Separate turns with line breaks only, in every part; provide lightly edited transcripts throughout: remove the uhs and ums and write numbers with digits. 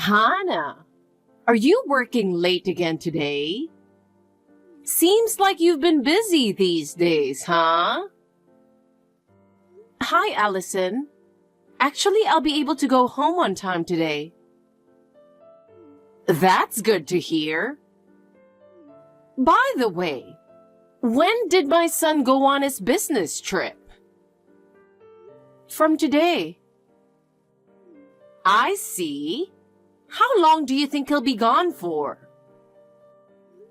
Hannah, are you working late again today? Seems like you've been busy these days, huh? Hi, Allison. Actually, I'll be able to go home on time today. That's good to hear. By the way, when did my son go on his business trip? From today. I see. How long do you think he'll be gone for?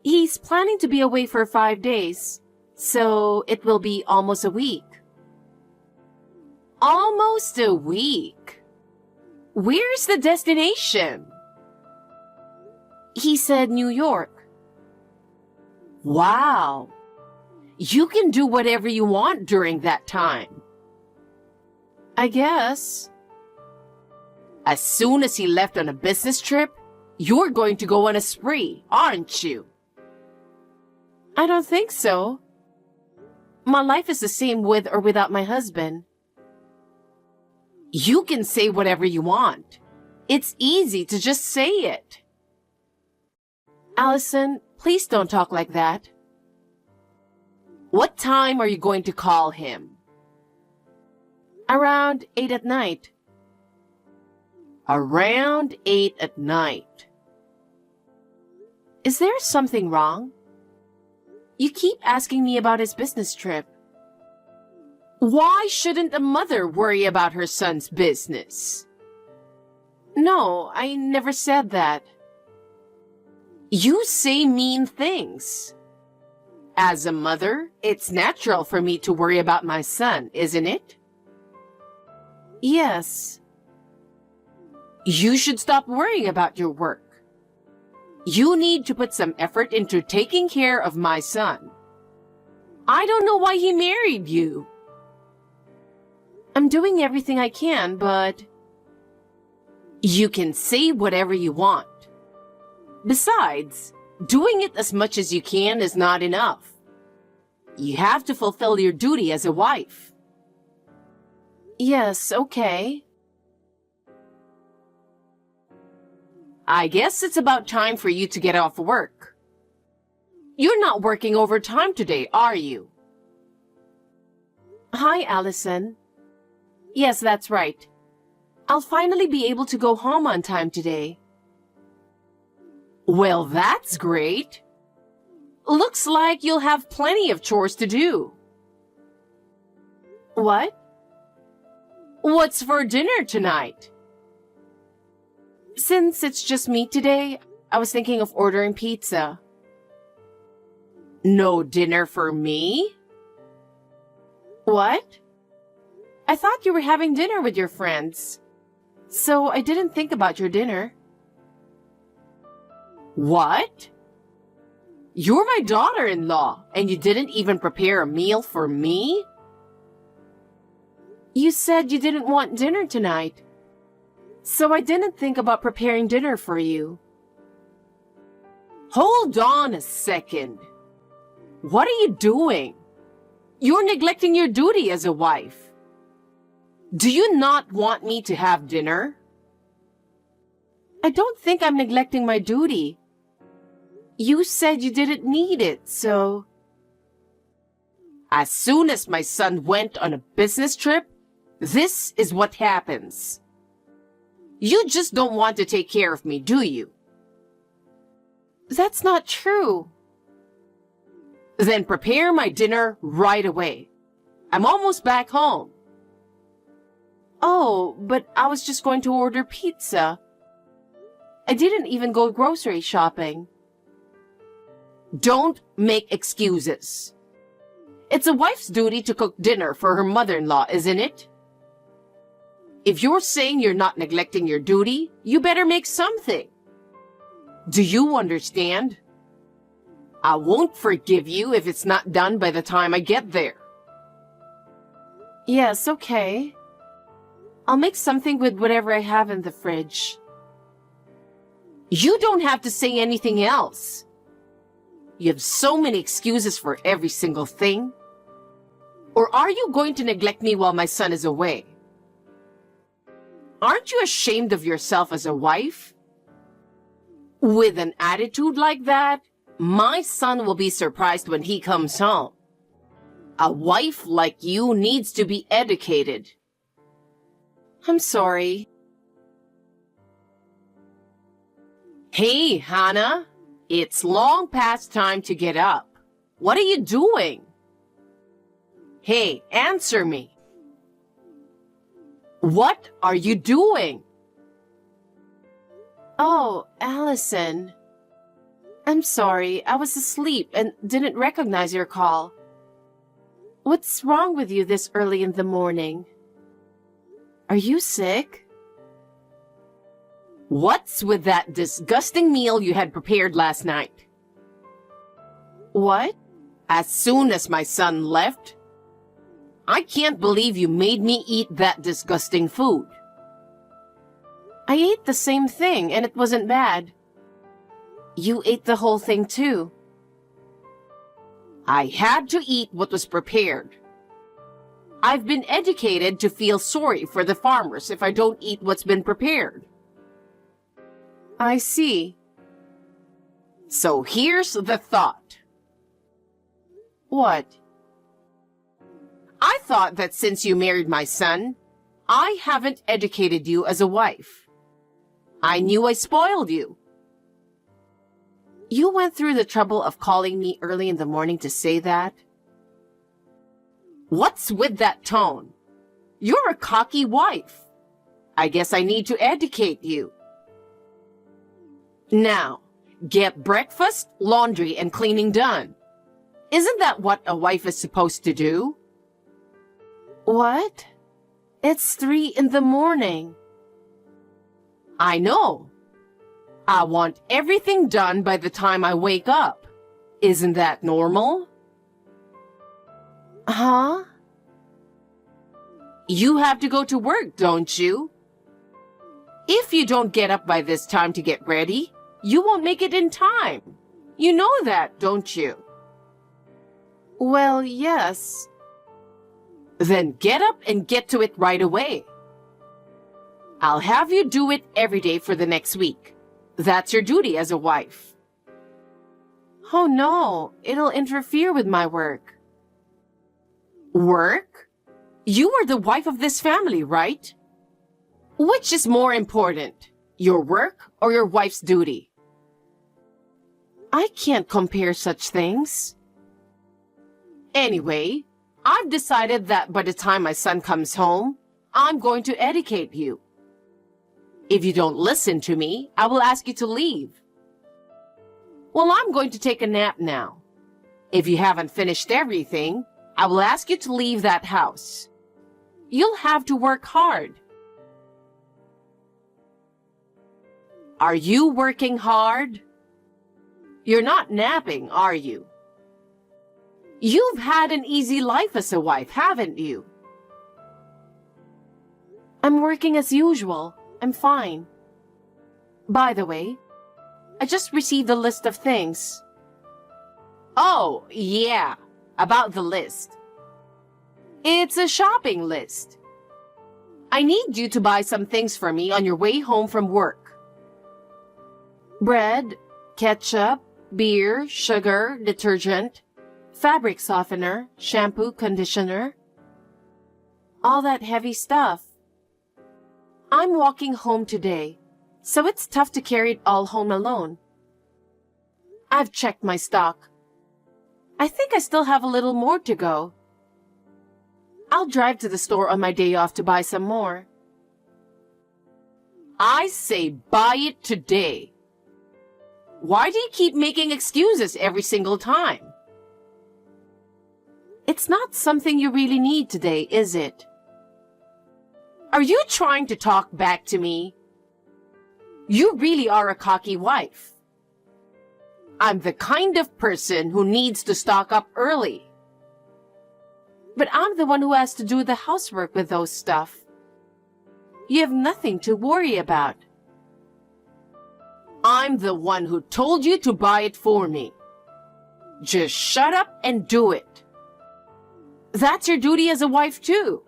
He's planning to be away for 5 days, so it will be almost a week. Almost a week? Where's the destination? He said New York. Wow. You can do whatever you want during that time. I guess. As soon as he left on a business trip, you're going to go on a spree, aren't you? I don't think so. My life is the same with or without my husband. You can say whatever you want. It's easy to just say it. Allison, please don't talk like that. What time are you going to call him? Around 8 at night. Around 8 at night. Is there something wrong? You keep asking me about his business trip. Why shouldn't a mother worry about her son's business? No, I never said that. You say mean things. As a mother, it's natural for me to worry about my son, isn't it? Yes. You should stop worrying about your work. You need to put some effort into taking care of my son. I don't know why he married you. I'm doing everything I can, but... You can say whatever you want. Besides, doing it as much as you can is not enough. You have to fulfill your duty as a wife. Yes, okay. I guess it's about time for you to get off work. You're not working overtime today, are you? Hi, Allison. Yes, that's right. I'll finally be able to go home on time today. Well, that's great. Looks like you'll have plenty of chores to do. What? What's for dinner tonight? Since it's just me today, I was thinking of ordering pizza. No dinner for me? What? I thought you were having dinner with your friends, so I didn't think about your dinner. What? You're my daughter-in-law, and you didn't even prepare a meal for me? You said you didn't want dinner tonight, so I didn't think about preparing dinner for you. Hold on a second. What are you doing? You're neglecting your duty as a wife. Do you not want me to have dinner? I don't think I'm neglecting my duty. You said you didn't need it, so... As soon as my son went on a business trip, this is what happens. You just don't want to take care of me, do you? That's not true. Then prepare my dinner right away. I'm almost back home. Oh, but I was just going to order pizza. I didn't even go grocery shopping. Don't make excuses. It's a wife's duty to cook dinner for her mother-in-law, isn't it? If you're saying you're not neglecting your duty, you better make something. Do you understand? I won't forgive you if it's not done by the time I get there. Yes, okay. I'll make something with whatever I have in the fridge. You don't have to say anything else. You have so many excuses for every single thing. Or are you going to neglect me while my son is away? Aren't you ashamed of yourself as a wife? With an attitude like that, my son will be surprised when he comes home. A wife like you needs to be educated. I'm sorry. Hey, Hannah, it's long past time to get up. What are you doing? Hey, answer me. What are you doing? Oh, Allison. I'm sorry, I was asleep and didn't recognize your call. What's wrong with you this early in the morning? Are you sick? What's with that disgusting meal you had prepared last night? What? As soon as my son left? I can't believe you made me eat that disgusting food. I ate the same thing and it wasn't bad. You ate the whole thing too. I had to eat what was prepared. I've been educated to feel sorry for the farmers if I don't eat what's been prepared. I see. So here's the thought. What? I thought that since you married my son, I haven't educated you as a wife. I knew I spoiled you. You went through the trouble of calling me early in the morning to say that? What's with that tone? You're a cocky wife. I guess I need to educate you. Now, get breakfast, laundry, and cleaning done. Isn't that what a wife is supposed to do? What? It's 3 in the morning. I know. I want everything done by the time I wake up. Isn't that normal? Huh? You have to go to work, don't you? If you don't get up by this time to get ready, you won't make it in time. You know that, don't you? Well, yes. Then get up and get to it right away. I'll have you do it every day for the next week. That's your duty as a wife. Oh no, it'll interfere with my work. Work? You are the wife of this family, right? Which is more important, your work or your wife's duty? I can't compare such things. Anyway, I've decided that by the time my son comes home, I'm going to educate you. If you don't listen to me, I will ask you to leave. Well, I'm going to take a nap now. If you haven't finished everything, I will ask you to leave that house. You'll have to work hard. Are you working hard? You're not napping, are you? You've had an easy life as a wife, haven't you? I'm working as usual. I'm fine. By the way, I just received a list of things. Oh, yeah, about the list. It's a shopping list. I need you to buy some things for me on your way home from work. Bread, ketchup, beer, sugar, detergent, fabric softener, shampoo, conditioner. All that heavy stuff. I'm walking home today, so it's tough to carry it all home alone. I've checked my stock. I think I still have a little more to go. I'll drive to the store on my day off to buy some more. I say buy it today. Why do you keep making excuses every single time? It's not something you really need today, is it? Are you trying to talk back to me? You really are a cocky wife. I'm the kind of person who needs to stock up early. But I'm the one who has to do the housework with those stuff. You have nothing to worry about. I'm the one who told you to buy it for me. Just shut up and do it. That's your duty as a wife too.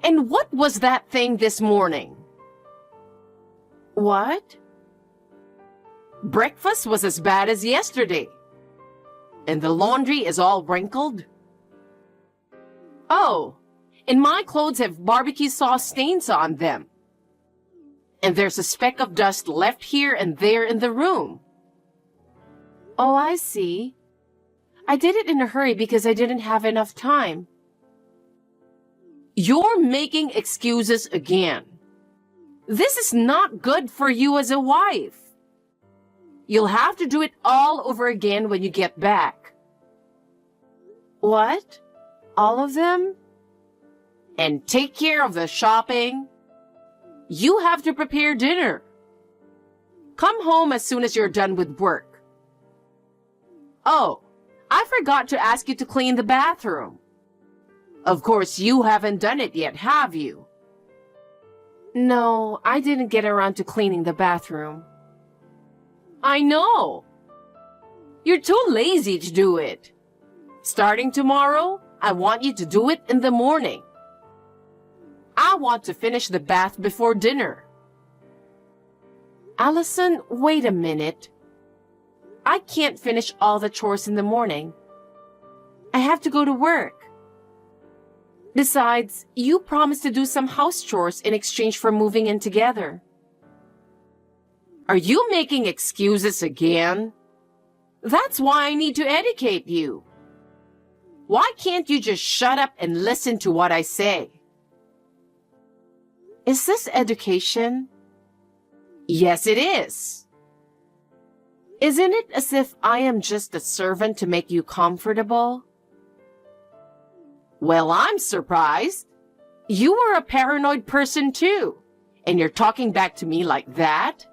And what was that thing this morning? What? Breakfast was as bad as yesterday. And the laundry is all wrinkled. Oh, and my clothes have barbecue sauce stains on them. And there's a speck of dust left here and there in the room. Oh, I see. I did it in a hurry because I didn't have enough time. You're making excuses again. This is not good for you as a wife. You'll have to do it all over again when you get back. What? All of them? And take care of the shopping. You have to prepare dinner. Come home as soon as you're done with work. Oh, I forgot to ask you to clean the bathroom. Of course, you haven't done it yet, have you? No, I didn't get around to cleaning the bathroom. I know. You're too lazy to do it. Starting tomorrow, I want you to do it in the morning. I want to finish the bath before dinner. Allison, wait a minute. I can't finish all the chores in the morning. I have to go to work. Besides, you promised to do some house chores in exchange for moving in together. Are you making excuses again? That's why I need to educate you. Why can't you just shut up and listen to what I say? Is this education? Yes, it is. Isn't it as if I am just a servant to make you comfortable? Well, I'm surprised. You are a paranoid person too, and you're talking back to me like that?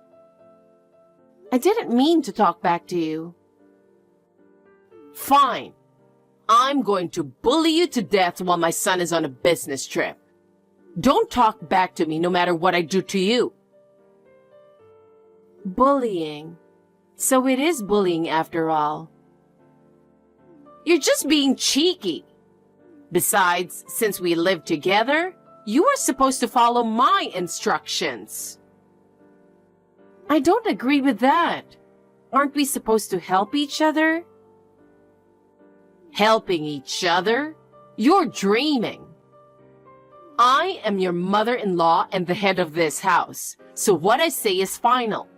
I didn't mean to talk back to you. Fine. I'm going to bully you to death while my son is on a business trip. Don't talk back to me no matter what I do to you. Bullying. So it is bullying after all. You're just being cheeky. Besides, since we live together, you are supposed to follow my instructions. I don't agree with that. Aren't we supposed to help each other? Helping each other? You're dreaming. I am your mother-in-law and the head of this house, so what I say is final.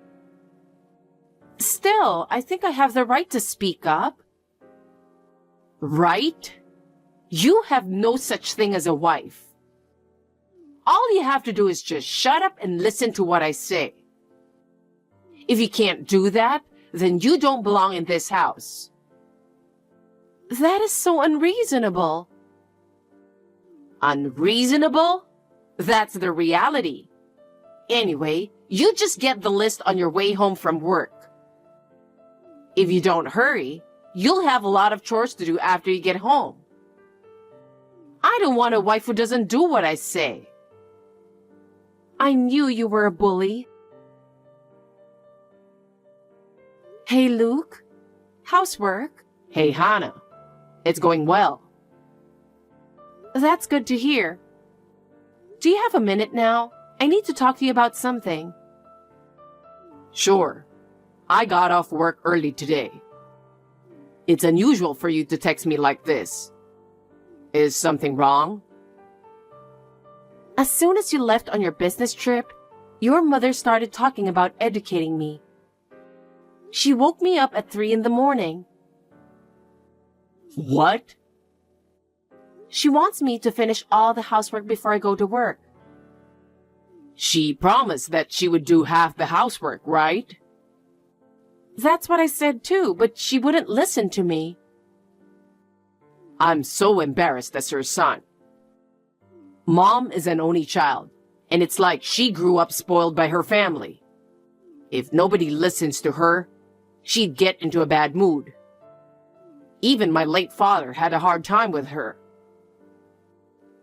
Still, I think I have the right to speak up. Right? You have no such thing as a wife. All you have to do is just shut up and listen to what I say. If you can't do that, then you don't belong in this house. That is so unreasonable. Unreasonable? That's the reality. Anyway, you just get the list on your way home from work. If you don't hurry, you'll have a lot of chores to do after you get home. I don't want a wife who doesn't do what I say. I knew you were a bully. Hey, Luke. Housework? Hey, Hannah. It's going well. That's good to hear. Do you have a minute now? I need to talk to you about something. Sure. I got off work early today. It's unusual for you to text me like this. Is something wrong? As soon as you left on your business trip, your mother started talking about educating me. She woke me up at 3 a.m. What? She wants me to finish all the housework before I go to work. She promised that she would do half the housework, right? That's what I said too, but she wouldn't listen to me. I'm so embarrassed as her son. Mom is an only child, and it's like she grew up spoiled by her family. If nobody listens to her, she'd get into a bad mood. Even my late father had a hard time with her.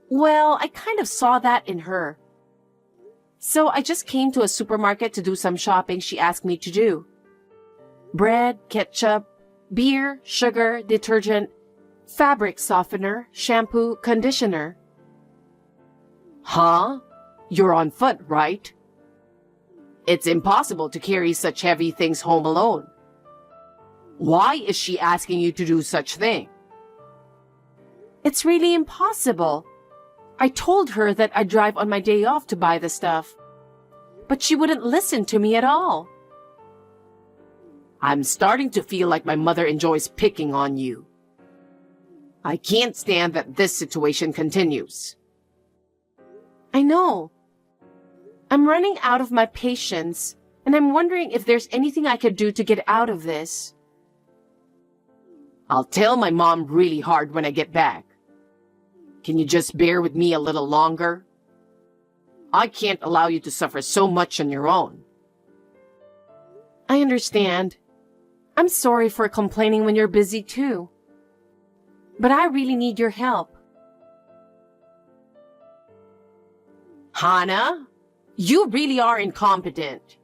Well, I kind of saw that in her. So I just came to a supermarket to do some shopping she asked me to do. Bread, ketchup, beer, sugar, detergent, fabric softener, shampoo, conditioner. Huh? You're on foot, right? It's impossible to carry such heavy things home alone. Why is she asking you to do such thing? It's really impossible. I told her that I'd drive on my day off to buy the stuff, but she wouldn't listen to me at all. I'm starting to feel like my mother enjoys picking on you. I can't stand that this situation continues. I know. I'm running out of my patience, and I'm wondering if there's anything I could do to get out of this. I'll tell my mom really hard when I get back. Can you just bear with me a little longer? I can't allow you to suffer so much on your own. I understand. I'm sorry for complaining when you're busy too. But I really need your help. Hana, you really are incompetent.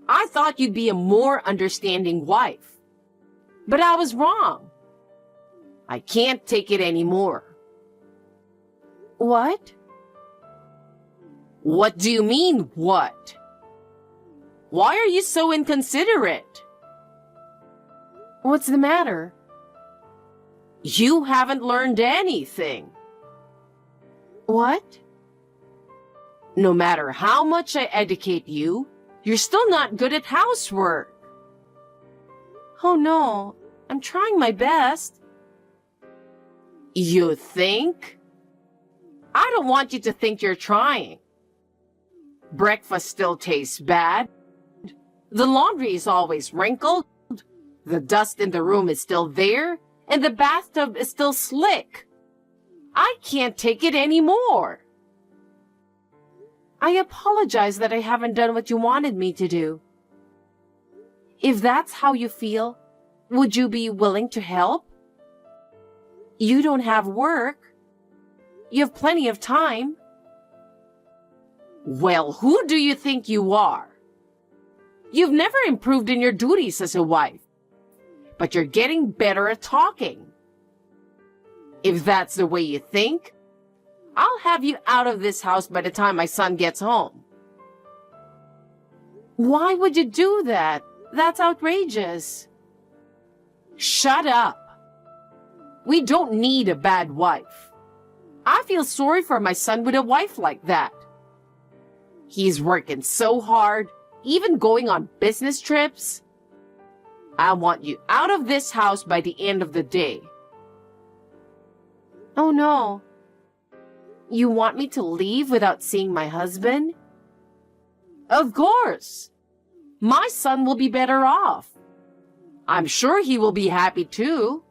I thought you'd be a more understanding wife. But I was wrong. I can't take it anymore. What? What do you mean, what? Why are you so inconsiderate? What's the matter? You haven't learned anything. What? No matter how much I educate you, you're still not good at housework. Oh no, I'm trying my best. You think? I don't want you to think you're trying. Breakfast still tastes bad. The laundry is always wrinkled. The dust in the room is still there, and the bathtub is still slick. I can't take it anymore. I apologize that I haven't done what you wanted me to do. If that's how you feel, would you be willing to help? You don't have work. You have plenty of time. Well, who do you think you are? You've never improved in your duties as a wife, but you're getting better at talking. If that's the way you think, I'll have you out of this house by the time my son gets home. Why would you do that? That's outrageous. Shut up. We don't need a bad wife. I feel sorry for my son with a wife like that. He's working so hard, even going on business trips. I want you out of this house by the end of the day. Oh no. You want me to leave without seeing my husband? Of course. My son will be better off. I'm sure he will be happy too.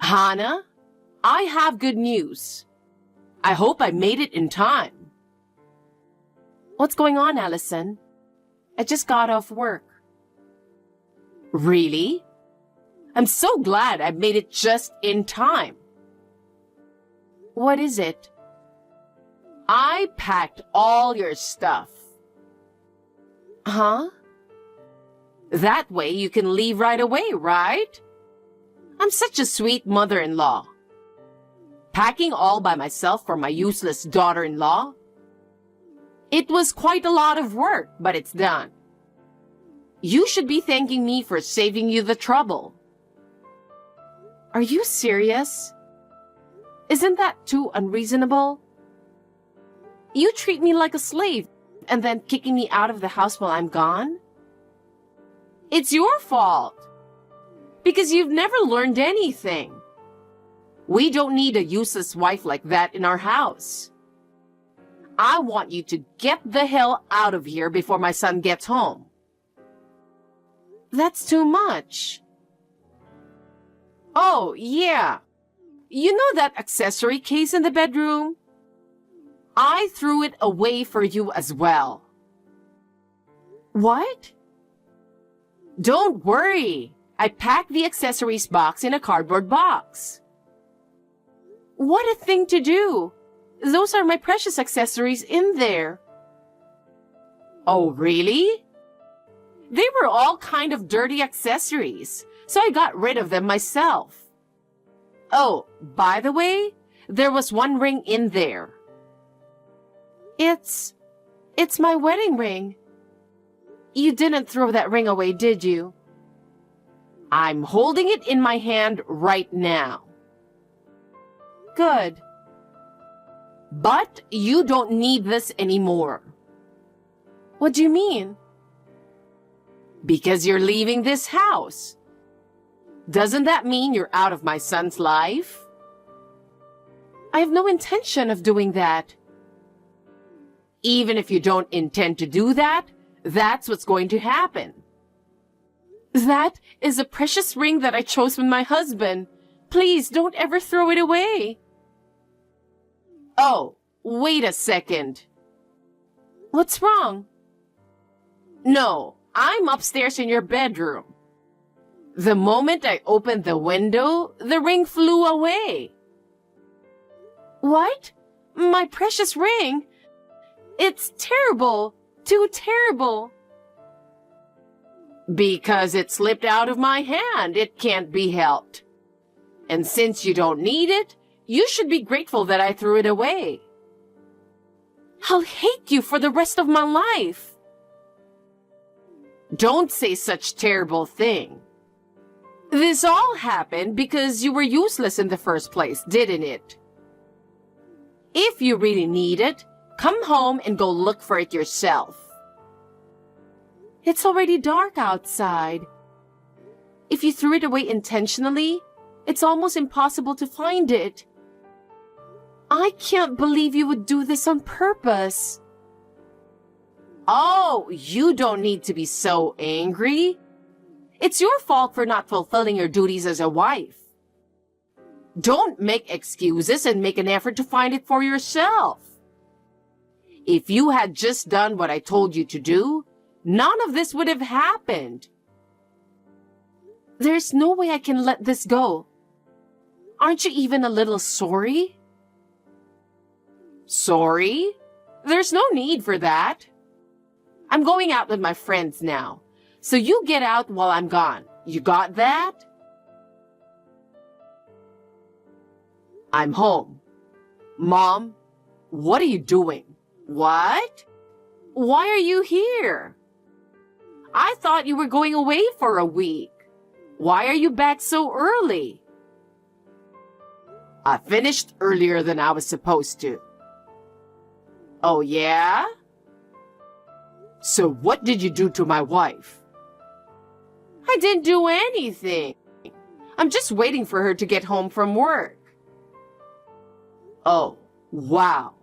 Hana, I have good news. I hope I made it in time. What's going on, Allison? I just got off work. Really? I'm so glad I made it just in time. What is it? I packed all your stuff. Huh? That way you can leave right away, right? I'm such a sweet mother-in-law. Packing all by myself for my useless daughter-in-law? It was quite a lot of work, but it's done. You should be thanking me for saving you the trouble. Are you serious? Isn't that too unreasonable? You treat me like a slave and then kicking me out of the house while I'm gone? It's your fault. Because you've never learned anything. We don't need a useless wife like that in our house. I want you to get the hell out of here before my son gets home. That's too much. Oh, yeah. You know that accessory case in the bedroom? I threw it away for you as well. What? Don't worry. I packed the accessories box in a cardboard box. What a thing to do. Those are my precious accessories in there. Oh, really? They were all kind of dirty accessories, so I got rid of them myself. Oh, by the way, there was one ring in there. It's my wedding ring. You didn't throw that ring away, did you? I'm holding it in my hand right now. Good. But you don't need this anymore. What do you mean? Because you're leaving this house. Doesn't that mean you're out of my son's life? I have no intention of doing that. Even if you don't intend to do that, that's what's going to happen. That is a precious ring that I chose with my husband. Please don't ever throw it away. Oh, wait a second. What's wrong? No, I'm upstairs in your bedroom. The moment I opened the window, the ring flew away. What? My precious ring? It's terrible. Too terrible. Because it slipped out of my hand. It can't be helped. And since you don't need it, you should be grateful that I threw it away. I'll hate you for the rest of my life. Don't say such terrible thing. This all happened because you were useless in the first place, didn't it? If you really need it, come home and go look for it yourself. It's already dark outside. If you threw it away intentionally, it's almost impossible to find it. I can't believe you would do this on purpose. Oh, you don't need to be so angry. It's your fault for not fulfilling your duties as a wife. Don't make excuses and make an effort to find it for yourself. If you had just done what I told you to do, none of this would have happened. There's no way I can let this go. Aren't you even a little sorry? Sorry? There's no need for that. I'm going out with my friends now, so you get out while I'm gone. You got that? I'm home. Mom, what are you doing? What? Why are you here? I thought you were going away for a week. Why are you back so early? I finished earlier than I was supposed to. Oh, yeah? So what did you do to my wife? I didn't do anything. I'm just waiting for her to get home from work. Oh, wow.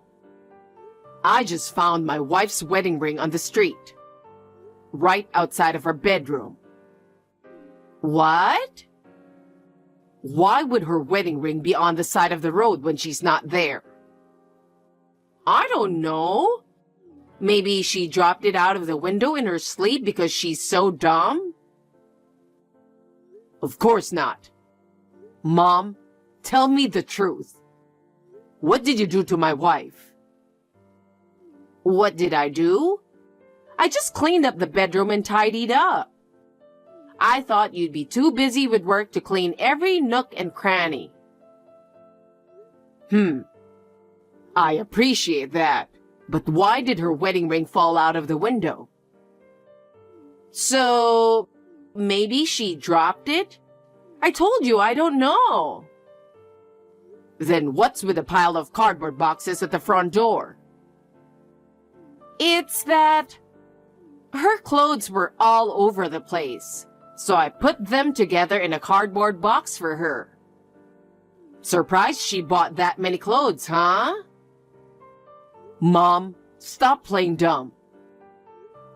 I just found my wife's wedding ring on the street, right outside of her bedroom. What? Why would her wedding ring be on the side of the road when she's not there? I don't know. Maybe she dropped it out of the window in her sleep because she's so dumb? Of course not. Mom, tell me the truth. What did you do to my wife? What did I do? I just cleaned up the bedroom and tidied up. I thought you'd be too busy with work to clean every nook and cranny. I appreciate that. But why did her wedding ring fall out of the window? So, maybe she dropped it? I told you I don't know. Then what's with a pile of cardboard boxes at the front door? It's that her clothes were all over the place, so I put them together in a cardboard box for her. Surprised she bought that many clothes, huh? Mom, stop playing dumb.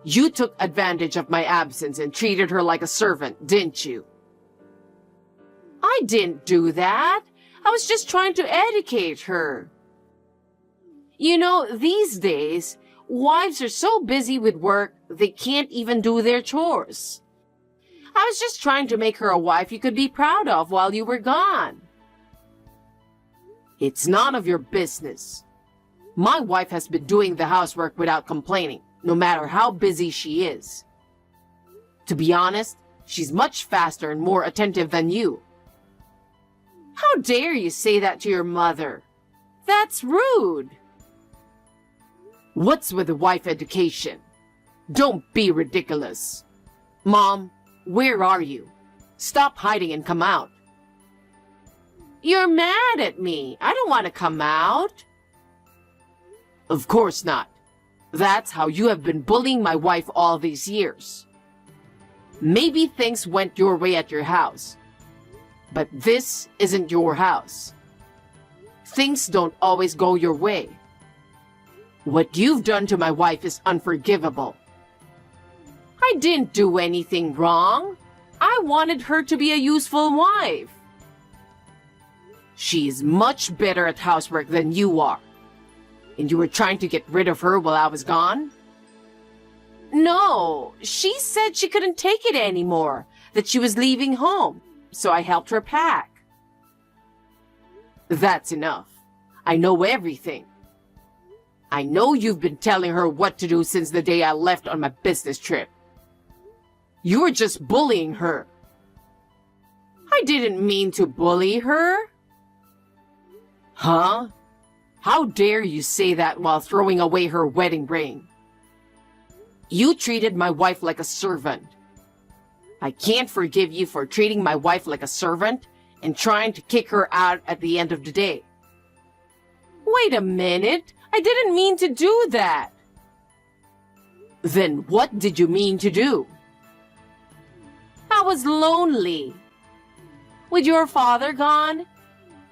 You took advantage of my absence and treated her like a servant, didn't you? I didn't do that. I was just trying to educate her. You know, these days, wives are so busy with work, they can't even do their chores. I was just trying to make her a wife you could be proud of while you were gone. It's none of your business. My wife has been doing the housework without complaining, no matter how busy she is. To be honest, she's much faster and more attentive than you. How dare you say that to your mother? That's rude. What's with the wife education? Don't be ridiculous. Mom, where are you? Stop hiding and come out. You're mad at me. I don't want to come out. Of course not. That's how you have been bullying my wife all these years. Maybe things went your way at your house, but this isn't your house. Things don't always go your way. What you've done to my wife is unforgivable. I didn't do anything wrong. I wanted her to be a useful wife. She is much better at housework than you are. And you were trying to get rid of her while I was gone? No, she said she couldn't take it anymore, that she was leaving home, so I helped her pack. That's enough. I know everything. I know you've been telling her what to do since the day I left on my business trip. You were just bullying her. I didn't mean to bully her. Huh? How dare you say that while throwing away her wedding ring? You treated my wife like a servant. I can't forgive you for treating my wife like a servant and trying to kick her out at the end of the day. Wait a minute. I didn't mean to do that. Then what did you mean to do? I was lonely. With your father gone,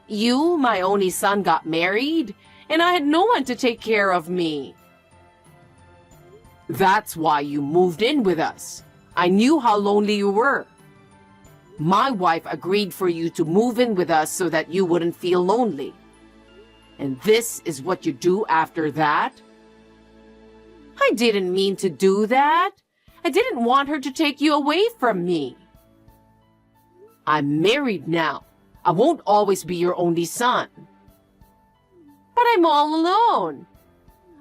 you, my only son, got married, and I had no one to take care of me. That's why you moved in with us. I knew how lonely you were. My wife agreed for you to move in with us so that you wouldn't feel lonely. And this is what you do after that? I didn't mean to do that. I didn't want her to take you away from me. I'm married now. I won't always be your only son. But I'm all alone.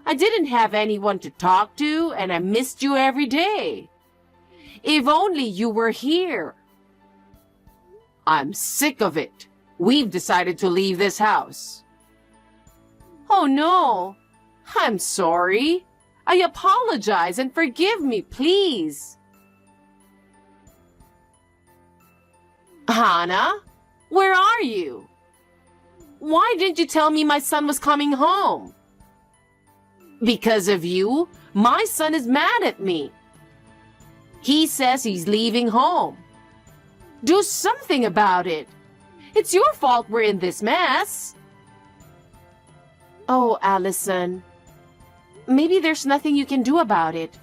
I didn't have anyone to talk to, and I missed you every day. If only you were here. I'm sick of it. We've decided to leave this house. Oh no, I'm sorry. I apologize and forgive me, please. Hannah, where are you? Why didn't you tell me my son was coming home? Because of you, my son is mad at me. He says he's leaving home. Do something about it. It's your fault we're in this mess. Oh, Allison, maybe there's nothing you can do about it.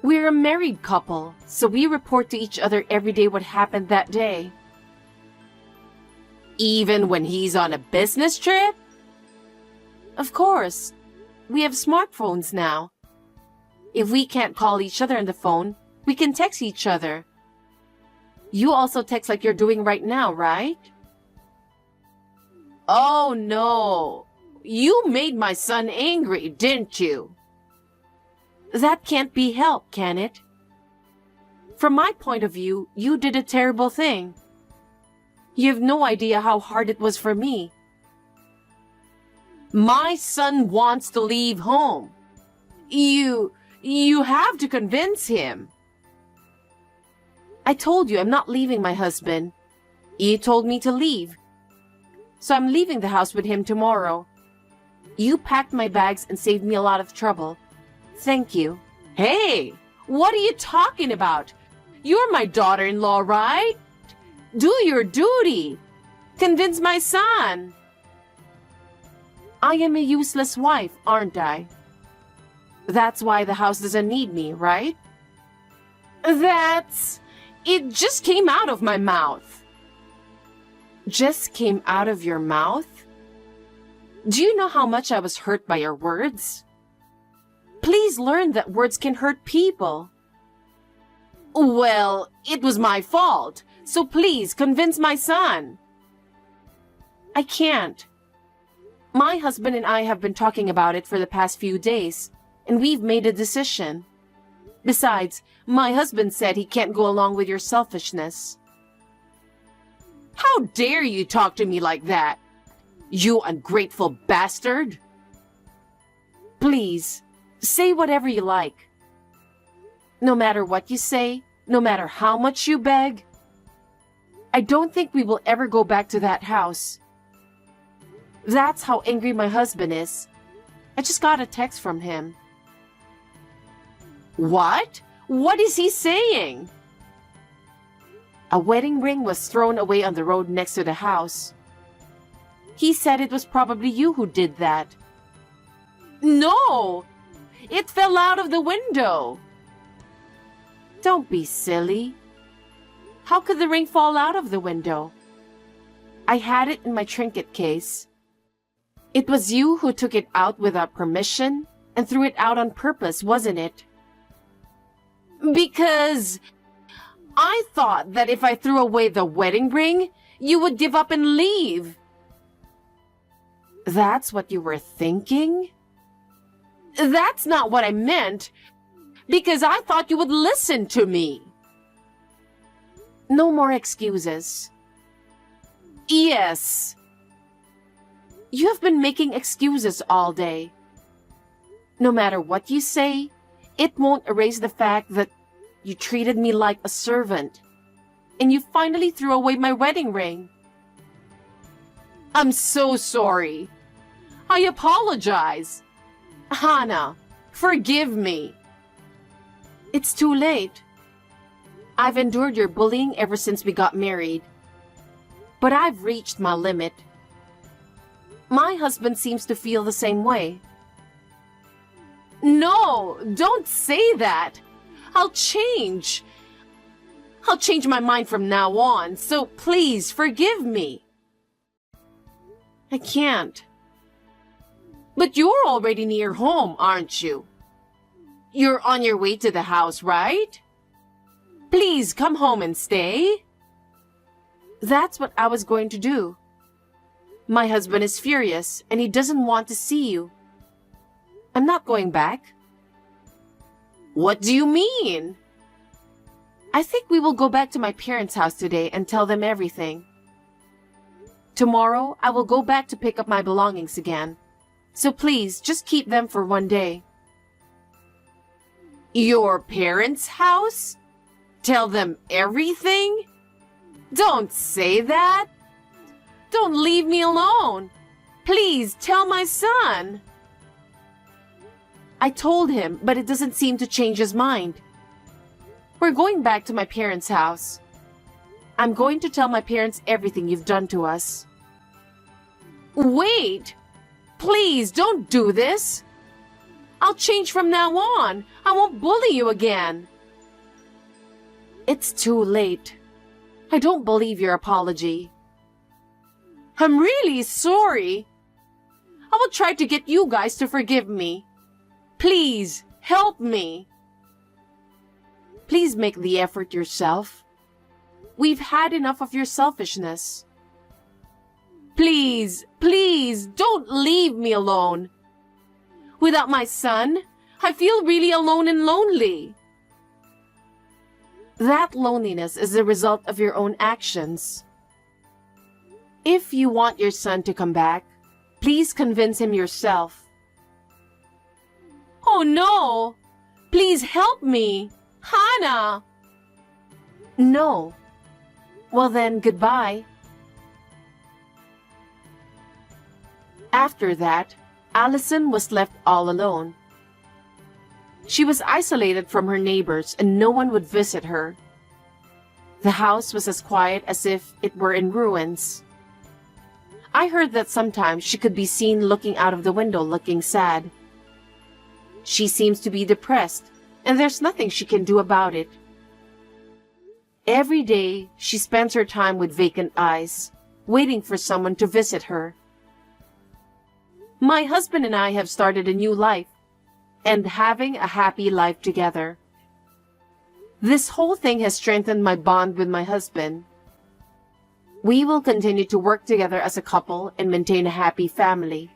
We're a married couple, so we report to each other every day what happened that day. Even when he's on a business trip? Of course. We have smartphones now. If we can't call each other on the phone, we can text each other. You also text like you're doing right now, right? Oh no. You made my son angry, didn't you? That can't be helped, can it? From my point of view, you did a terrible thing. You have no idea how hard it was for me. My son wants to leave home. You have to convince him. I told you I'm not leaving my husband. You told me to leave. So I'm leaving the house with him tomorrow. You packed my bags and saved me a lot of trouble. Thank you. Hey, what are you talking about? You're my daughter-in-law, right? Do your duty. Convince my son. I am a useless wife, aren't I? That's why the house doesn't need me, right? It just came out of my mouth. Just came out of your mouth? Do you know how much I was hurt by your words? Please learn that words can hurt people. Well, it was my fault, so please convince my son. I can't. My husband and I have been talking about it for the past few days, and we've made a decision. Besides, my husband said he can't go along with your selfishness. How dare you talk to me like that? You ungrateful bastard! Please, say whatever you like. No matter what you say, no matter how much you beg, I don't think we will ever go back to that house. That's how angry my husband is. I just got a text from him. What? What is he saying? A wedding ring was thrown away on the road next to the house. He said it was probably you who did that. No! It fell out of the window. Don't be silly. How could the ring fall out of the window? I had it in my trinket case. It was you who took it out without permission and threw it out on purpose, wasn't it? Because I thought that if I threw away the wedding ring, you would give up and leave. That's what you were thinking? That's not what I meant, because I thought you would listen to me. No more excuses. Yes. You have been making excuses all day. No matter what you say, it won't erase the fact that you treated me like a servant, and you finally threw away my wedding ring. I'm so sorry. I apologize. Hannah, forgive me. It's too late. I've endured your bullying ever since we got married, but I've reached my limit. My husband seems to feel the same way. No, don't say that. I'll change. I'll change my mind from now on, so please forgive me. I can't. But you're already near home, aren't you? You're on your way to the house, right? Please come home and stay. That's what I was going to do. My husband is furious and he doesn't want to see you. I'm not going back. What do you mean? I think we will go back to my parents' house today and tell them everything. Tomorrow, I will go back to pick up my belongings again. So please, just keep them for one day. Your parents' house? Tell them everything? Don't say that. Don't leave me alone. Please tell my son. I told him, but it doesn't seem to change his mind. We're going back to my parents' house. I'm going to tell my parents everything you've done to us. Wait! Please don't do this. I'll change from now on. I won't bully you again. It's too late. I don't believe your apology. I'm really sorry. I will try to get you guys to forgive me. Please, help me. Please make the effort yourself. We've had enough of your selfishness. Please, please, don't leave me alone. Without my son, I feel really alone and lonely. That loneliness is the result of your own actions. If you want your son to come back, please convince him yourself. Oh no! Please help me! Hannah! No. Well then, goodbye. After that, Allison was left all alone. She was isolated from her neighbors and no one would visit her. The house was as quiet as if it were in ruins. I heard that sometimes she could be seen looking out of the window looking sad. She seems to be depressed, and there's nothing she can do about it. Every day, she spends her time with vacant eyes, waiting for someone to visit her. My husband and I have started a new life, and having a happy life together. This whole thing has strengthened my bond with my husband. We will continue to work together as a couple and maintain a happy family.